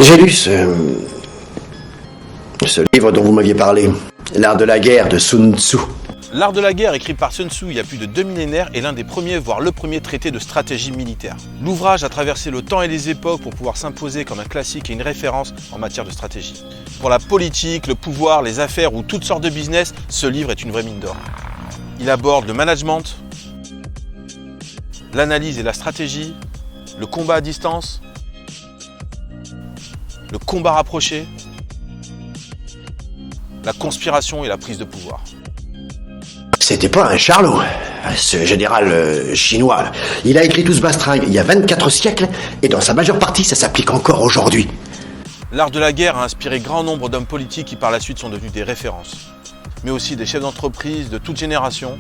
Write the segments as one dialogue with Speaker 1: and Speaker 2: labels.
Speaker 1: J'ai lu ce livre dont vous m'aviez parlé, L'art de la guerre de Sun Tzu.
Speaker 2: L'art de la guerre, écrit par Sun Tzu il y a plus de 2 millénaires, est l'un des premiers, voire le premier traité de stratégie militaire. L'ouvrage a traversé le temps et les époques pour pouvoir s'imposer comme un classique et une référence en matière de stratégie. Pour la politique, le pouvoir, les affaires ou toutes sortes de business, ce livre est une vraie mine d'or. Il aborde le management, l'analyse et la stratégie, le combat à distance, le combat rapproché, la conspiration et la prise de pouvoir.
Speaker 1: C'était pas un charlot, ce général chinois. Là. Il a écrit tout ce bastringue il y a 24 siècles, et dans sa majeure partie, ça s'applique encore aujourd'hui.
Speaker 2: L'art de la guerre a inspiré grand nombre d'hommes politiques qui par la suite sont devenus des références, mais aussi des chefs d'entreprise de toute génération.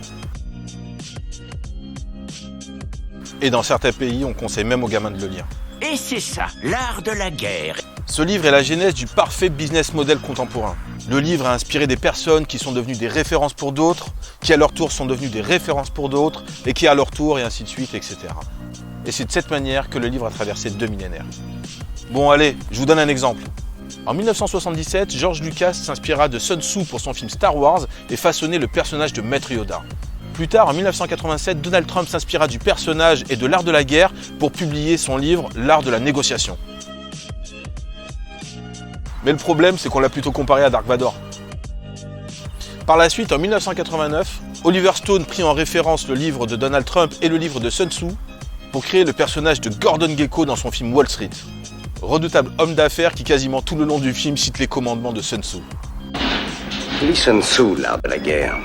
Speaker 2: Et dans certains pays, on conseille même aux gamins de le lire.
Speaker 3: Et c'est ça, l'art de la guerre.
Speaker 2: Ce livre est la genèse du parfait business model contemporain. Le livre a inspiré des personnes qui sont devenues des références pour d'autres, qui à leur tour sont devenues des références pour d'autres, et qui à leur tour, et ainsi de suite, etc. Et c'est de cette manière que le livre a traversé 2 millénaires. Bon allez, je vous donne un exemple. En 1977, George Lucas s'inspira de Sun Tzu pour son film Star Wars et façonnait le personnage de Maître Yoda. Plus tard, en 1987, Donald Trump s'inspira du personnage et de l'art de la guerre pour publier son livre L'art de la négociation. Mais le problème, c'est qu'on l'a plutôt comparé à Dark Vador. Par la suite, en 1989, Oliver Stone prit en référence le livre de Donald Trump et le livre de Sun Tzu pour créer le personnage de Gordon Gekko dans son film Wall Street. Redoutable homme d'affaires qui quasiment tout le long du film cite les commandements de Sun Tzu.
Speaker 4: Lis Sun Tzu, l'art de la guerre.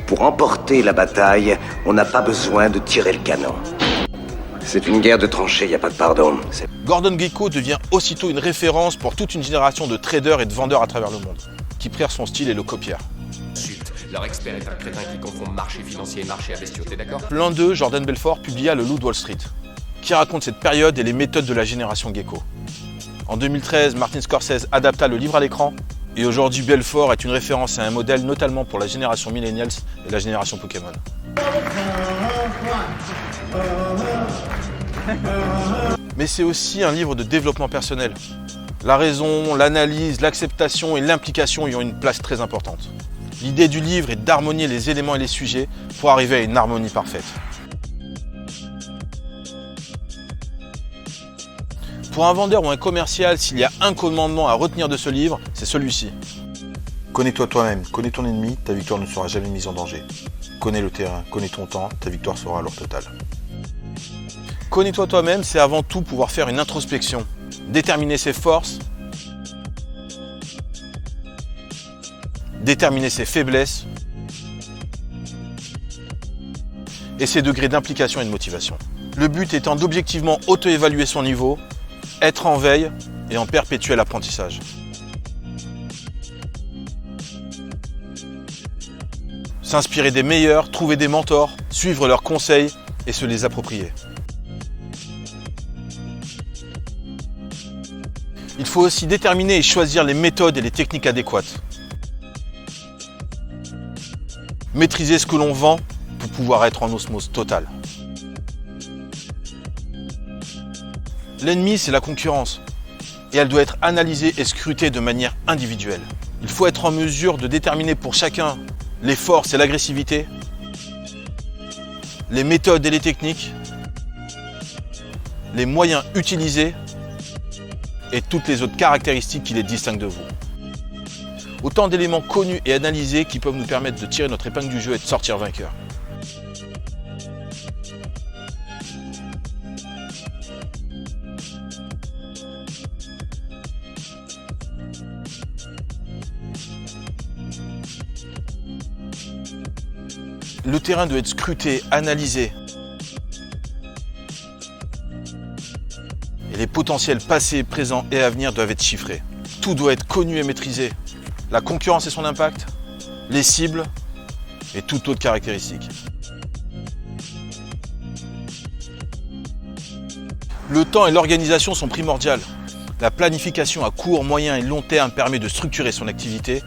Speaker 4: Pour emporter la bataille, on n'a pas besoin de tirer le canon. C'est une guerre de tranchées, il n'y a pas de pardon.
Speaker 2: Gordon Gekko devient aussitôt une référence pour toute une génération de traders et de vendeurs à travers le monde, qui prirent son style et le copièrent.
Speaker 5: Chut, leur expert est un crétin qui confond marché financier et marché à bestiaux, t'es d'accord?
Speaker 2: L'un d'eux, Jordan Belfort, publia Le Loup de Wall Street, qui raconte cette période et les méthodes de la génération Gekko. En 2013, Martin Scorsese adapta le livre à l'écran, et aujourd'hui Belfort est une référence et un modèle notamment pour la génération Millennials et la génération Pokémon. Mais c'est aussi un livre de développement personnel. La raison, l'analyse, l'acceptation et l'implication y ont une place très importante. L'idée du livre est d'harmonier les éléments et les sujets pour arriver à une harmonie parfaite. Pour un vendeur ou un commercial, s'il y a un commandement à retenir de ce livre, c'est celui-ci. Connais-toi toi-même, connais ton ennemi, ta victoire ne sera jamais mise en danger. Connais le terrain, connais ton temps, ta victoire sera alors totale. Connais-toi toi-même, c'est avant tout pouvoir faire une introspection, déterminer ses forces, déterminer ses faiblesses et ses degrés d'implication et de motivation. Le but étant d'objectivement auto-évaluer son niveau, être en veille et en perpétuel apprentissage. S'inspirer des meilleurs, trouver des mentors, suivre leurs conseils et se les approprier. Il faut aussi déterminer et choisir les méthodes et les techniques adéquates. Maîtriser ce que l'on vend pour pouvoir être en osmose totale. L'ennemi, c'est la concurrence. Et elle doit être analysée et scrutée de manière individuelle. Il faut être en mesure de déterminer pour chacun les forces et l'agressivité, les méthodes et les techniques, les moyens utilisés et toutes les autres caractéristiques qui les distinguent de vous. Autant d'éléments connus et analysés qui peuvent nous permettre de tirer notre épingle du jeu et de sortir vainqueur. Le terrain doit être scruté, analysé. Et les potentiels passés, présents et à venir doivent être chiffrés. Tout doit être connu et maîtrisé. La concurrence et son impact, les cibles et toute autre caractéristique. Le temps et l'organisation sont primordiales. La planification à court, moyen et long terme permet de structurer son activité,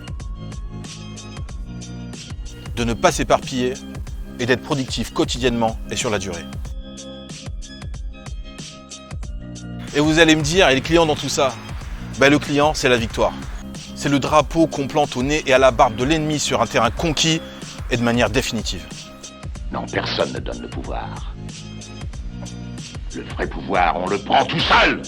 Speaker 2: de ne pas s'éparpiller et d'être productif quotidiennement et sur la durée. Et vous allez me dire, et les clients dans tout ça, Le client, c'est la victoire. C'est le drapeau qu'on plante au nez et à la barbe de l'ennemi sur un terrain conquis et de manière définitive.
Speaker 6: Non, personne ne donne le pouvoir. Le vrai pouvoir, on le prend tout seul.